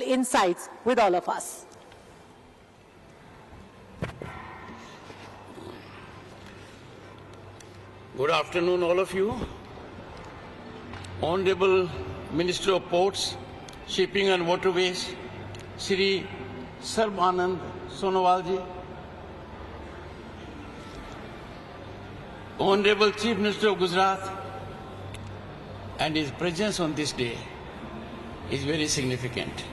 insights with all of us. Good afternoon, all of you. Honorable Minister of Ports, Shipping and Waterways, Shri Sarbanand Sonowalji, Honorable Chief Minister of Gujarat, and his presence on this day is very significant.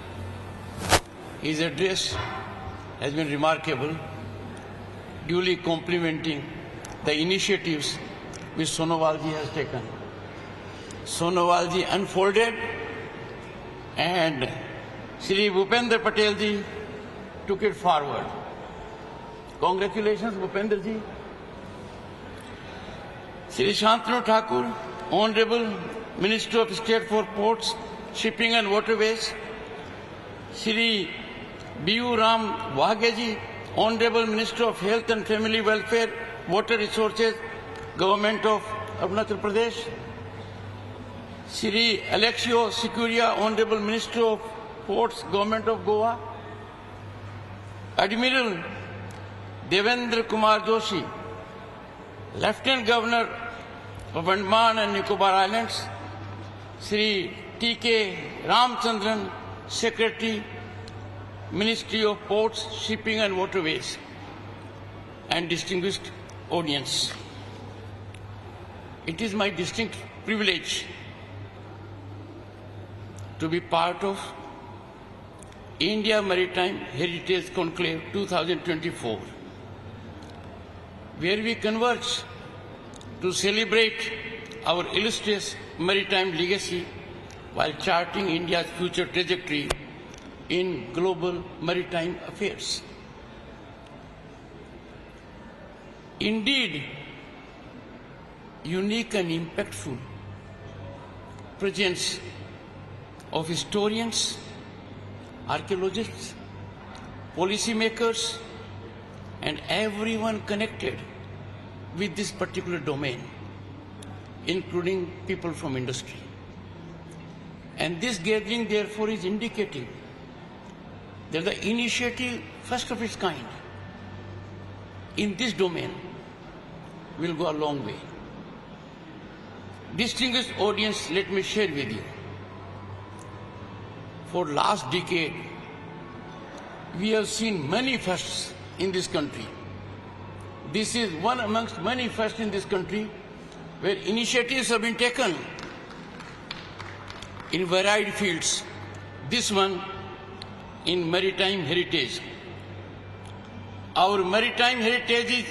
His address has been remarkable, duly complimenting the initiatives which Sonowalji has taken. Sonowalji unfolded and Shri Bhupender Patel ji took it forward. Congratulations, Bhupender ji. Shri Shantanu Thakur, Honorable Minister of State for Ports, Shipping and Waterways, Shri B.U. Ram Wahage, Honorable Minister of Health and Family Welfare, Water Resources, Government of Arunachal Pradesh, Shri Alexio Sikuria, Honorable Minister of Ports, Government of Goa, Admiral Devendra Kumar Joshi, Lieutenant Governor of Andaman and Nicobar Islands, Shri T.K. Ramchandran, Secretary, Ministry of Ports, Shipping and Waterways, and distinguished audience. It is my distinct privilege to be part of India Maritime Heritage Conclave 2024, where we converge to celebrate our illustrious maritime legacy while charting India's future trajectory in global maritime affairs. Indeed, unique and impactful presence of historians, archaeologists, policymakers, and everyone connected with this particular domain, including people from industry. And this gathering, therefore, is indicating that the initiative, first of its kind, in this domain will go a long way. Distinguished audience, let me share with you. For last decade, we have seen many firsts in this country. This is one amongst many firsts in this country where initiatives have been taken in varied fields. This one in maritime heritage. Our maritime heritage is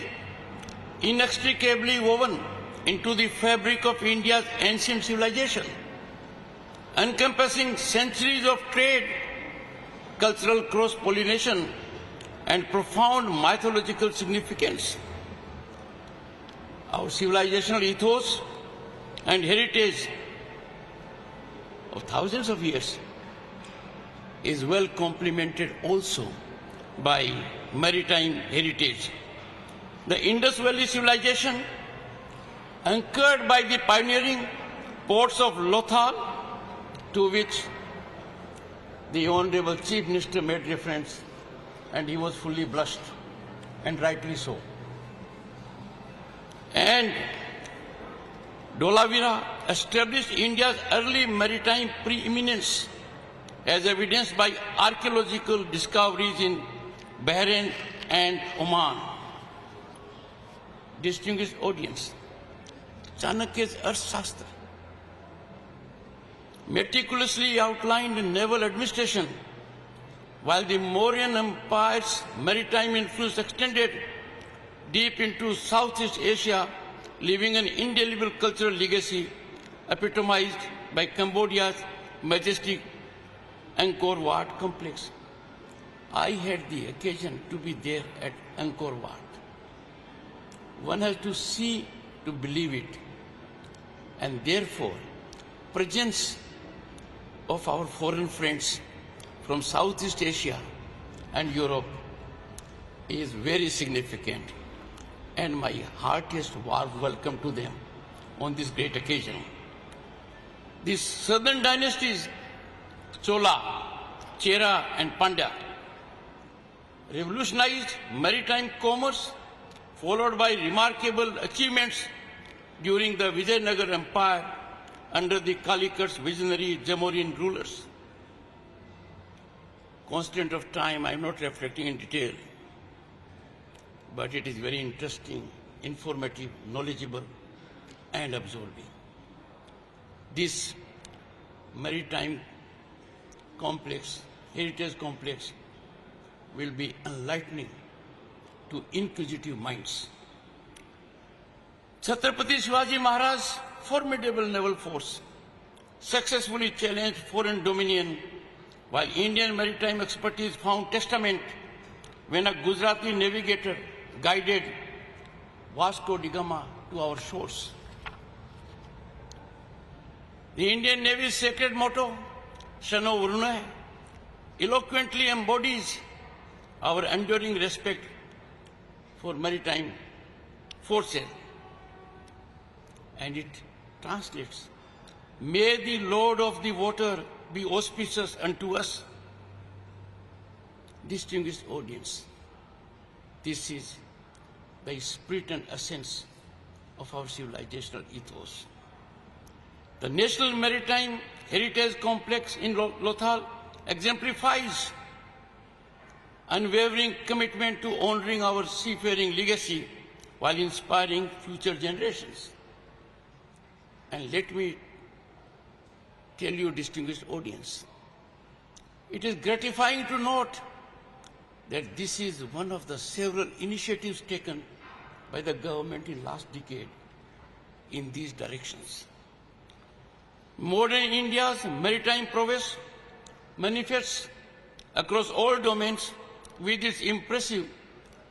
inextricably woven into the fabric of India's ancient civilization, encompassing centuries of trade, cultural cross-pollination, and profound mythological significance. Our civilizational ethos and heritage of thousands of years is well complemented also by maritime heritage. The Indus Valley civilization, anchored by the pioneering ports of Lothal, to which the Honorable Chief Minister made reference, and he was fully blushed, and rightly so. And Dholavira established India's early maritime preeminence as evidenced by archaeological discoveries in Bahrain and Oman. Distinguished audience, Chanakya's Arthashastra meticulously outlined naval administration, while the Mauryan Empire's maritime influence extended deep into Southeast Asia, leaving an indelible cultural legacy epitomized by Cambodia's majestic Angkor Wat complex. I had the occasion to be there at Angkor Wat. One has to see to believe it, and therefore presence of our foreign friends from Southeast Asia and Europe is very significant, and my heartiest warm welcome to them on this great occasion. These southern dynasties, Chola, Chera and Pandya, revolutionized maritime commerce, followed by remarkable achievements during the Vijayanagar Empire under the Kalikat's visionary Jamorin rulers. Constraint of time, I am not reflecting in detail, but it is very interesting, informative, knowledgeable, and absorbing. This maritime complex, heritage complex, will be enlightening to inquisitive minds. Chhatrapati Shivaji Maharaj's formidable naval force successfully challenged foreign dominion, while Indian maritime expertise found testament when a Gujarati navigator guided Vasco da Gama to our shores. The Indian Navy's sacred motto, Shano Vruna, eloquently embodies our enduring respect for maritime forces. And it translates, may the Lord of the water be auspicious unto us. Distinguished audience, this is the spirit and essence of our civilizational ethos. The National Maritime Heritage Complex in Lothal exemplifies unwavering commitment to honoring our seafaring legacy while inspiring future generations. And let me tell you, distinguished audience, it is gratifying to note that this is one of the several initiatives taken by the government in last decade in these directions. Modern India's maritime prowess manifests across all domains with its impressive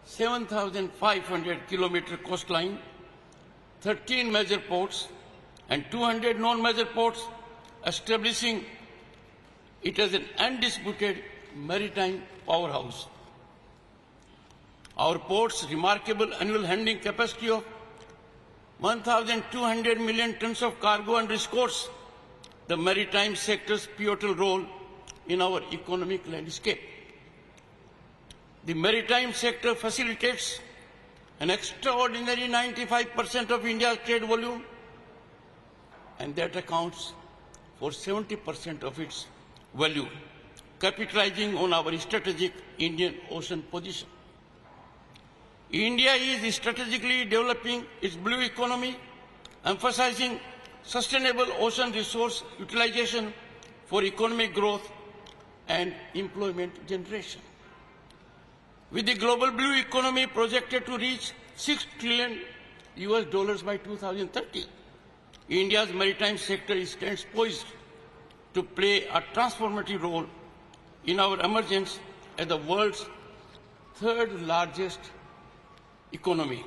7,500-kilometer coastline, 13 major ports, and 200 non-major ports, establishing it as an undisputed maritime powerhouse. Our port's remarkable annual handling capacity of 1,200 million tons of cargo underscores the maritime sector's pivotal role in our economic landscape. The maritime sector facilitates an extraordinary 95% of India's trade volume, and that accounts for 70% of its value, capitalizing on our strategic Indian Ocean position. India is strategically developing its blue economy, emphasizing sustainable ocean resource utilization for economic growth and employment generation. With the global blue economy projected to reach $6 trillion by 2030, India's maritime sector stands poised to play a transformative role in our emergence as the world's third largest economy.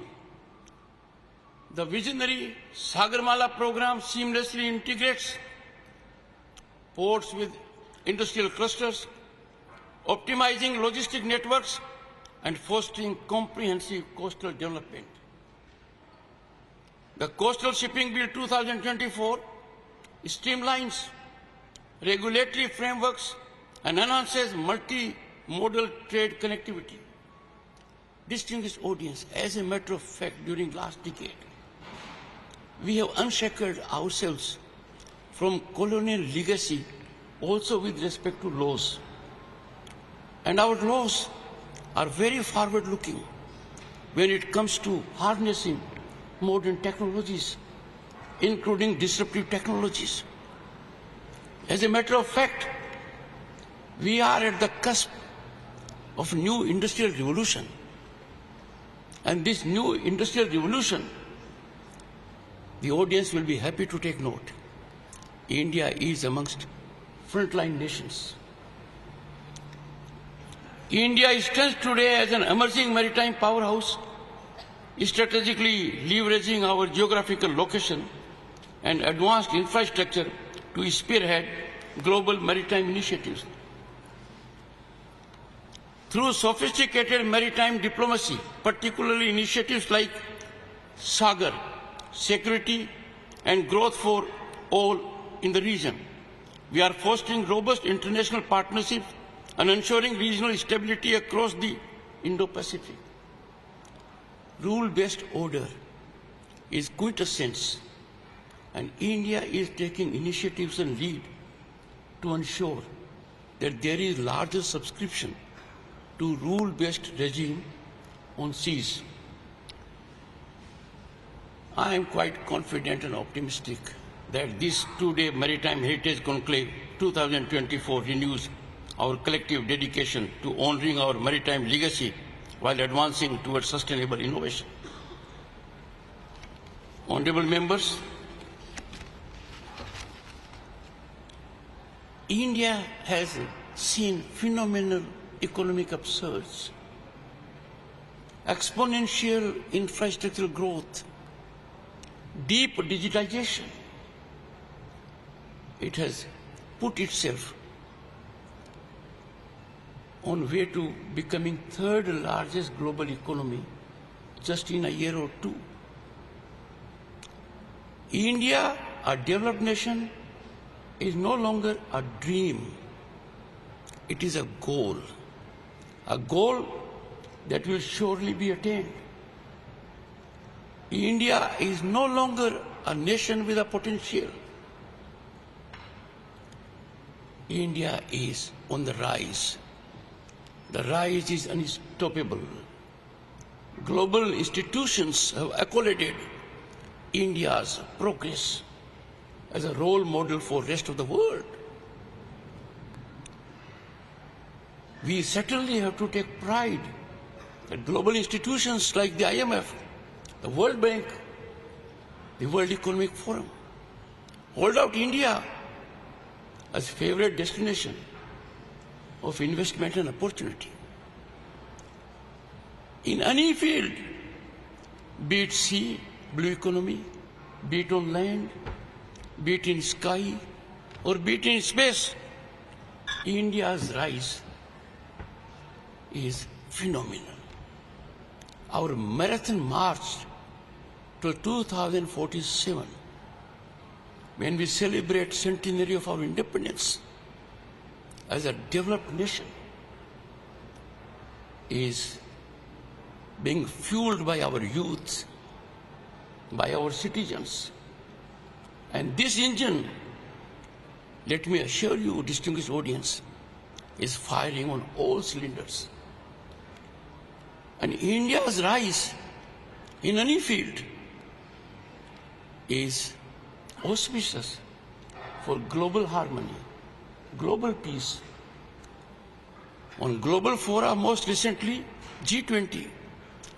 The visionary Sagarmala program seamlessly integrates ports with industrial clusters, optimizing logistic networks and fostering comprehensive coastal development. The Coastal Shipping Bill 2024 streamlines regulatory frameworks and enhances multi-modal trade connectivity. Distinguished audience, as a matter of fact, during last decade, we have unshackled ourselves from colonial legacy also with respect to laws. And our laws are very forward-looking when it comes to harnessing modern technologies, including disruptive technologies. As a matter of fact, we are at the cusp of new industrial revolution. And this new industrial revolution, the audience will be happy to take note. India is amongst frontline nations. India stands today as an emerging maritime powerhouse, strategically leveraging our geographical location and advanced infrastructure to spearhead global maritime initiatives. Through sophisticated maritime diplomacy, particularly initiatives like Sagar, security and growth for all in the region, we are fostering robust international partnerships and ensuring regional stability across the Indo-Pacific. Rule-based order is quintessence, and India is taking initiatives and lead to ensure that there is larger subscription to rule-based regime on seas. I am quite confident and optimistic that this two-day Maritime Heritage Conclave 2024 renews our collective dedication to honoring our maritime legacy while advancing towards sustainable innovation. Honorable members, India has seen phenomenal economic upsurge, exponential infrastructural growth, deep digitization. It has put itself on way to becoming third largest global economy just in a year or two. India, a developed nation, is no longer a dream. It is a goal that will surely be attained. India is no longer a nation with a potential. India is on the rise. The rise is unstoppable. Global institutions have accolade India's progress as a role model for the rest of the world. We certainly have to take pride that global institutions like the IMF, the World Bank, the World Economic Forum hold out India as favorite destination of investment and opportunity. In any field, be it sea, blue economy, be it on land, be it in sky, or be it in space, India's rise is phenomenal. Our marathon march to 2047, when we celebrate centenary of our independence as a developed nation, is being fueled by our youth, by our citizens. And this engine, let me assure you, distinguished audience, is firing on all cylinders. And India's rise in any field is auspicious for global harmony, global peace. On global fora, most recently G20,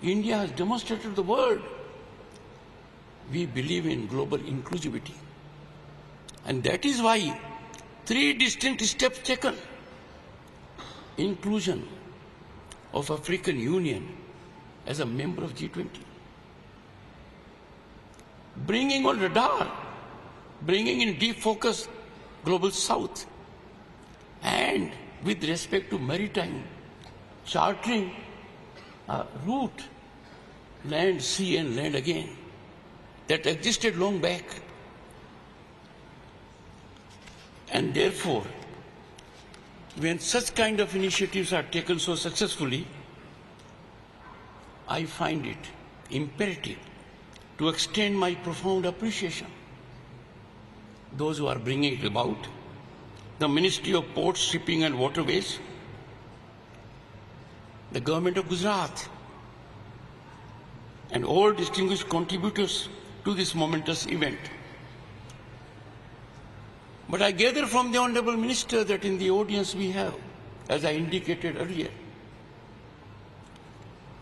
India has demonstrated to the world we believe in global inclusivity. And that is why 3 distinct steps taken: inclusion of African Union as a member of G20, bringing on radar, bringing in deep focus Global South, and with respect to maritime, chartering a route, land, sea and land again, that existed long back. And therefore, when such kind of initiatives are taken so successfully, I find it imperative to extend my profound appreciation those who are bringing it about: the Ministry of Ports, Shipping and Waterways, the Government of Gujarat, and all distinguished contributors to this momentous event. But I gather from the Honorable Minister that in the audience we have, as I indicated earlier,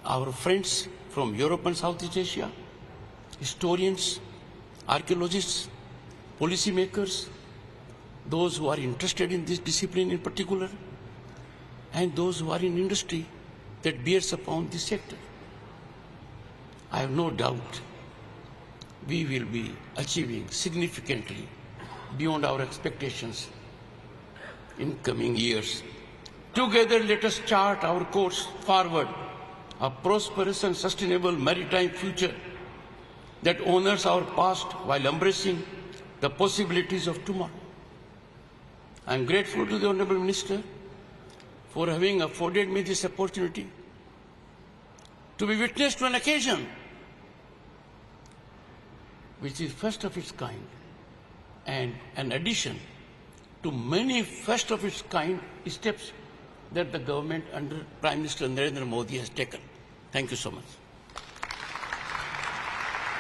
our friends from Europe and Southeast Asia, historians, archaeologists, policymakers, those who are interested in this discipline in particular, and those who are in industry that bears upon this sector. I have no doubt we will be achieving significantly beyond our expectations in coming years. Together, let us chart our course forward, a prosperous and sustainable maritime future that honors our past while embracing the possibilities of tomorrow. I am grateful to the Honorable Minister for having afforded me this opportunity to be witness to an occasion which is first of its kind and an addition to many first of its kind steps that the government under Prime Minister Narendra Modi has taken. Thank you so much.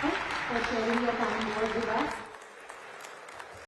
For sharing your kind words with us.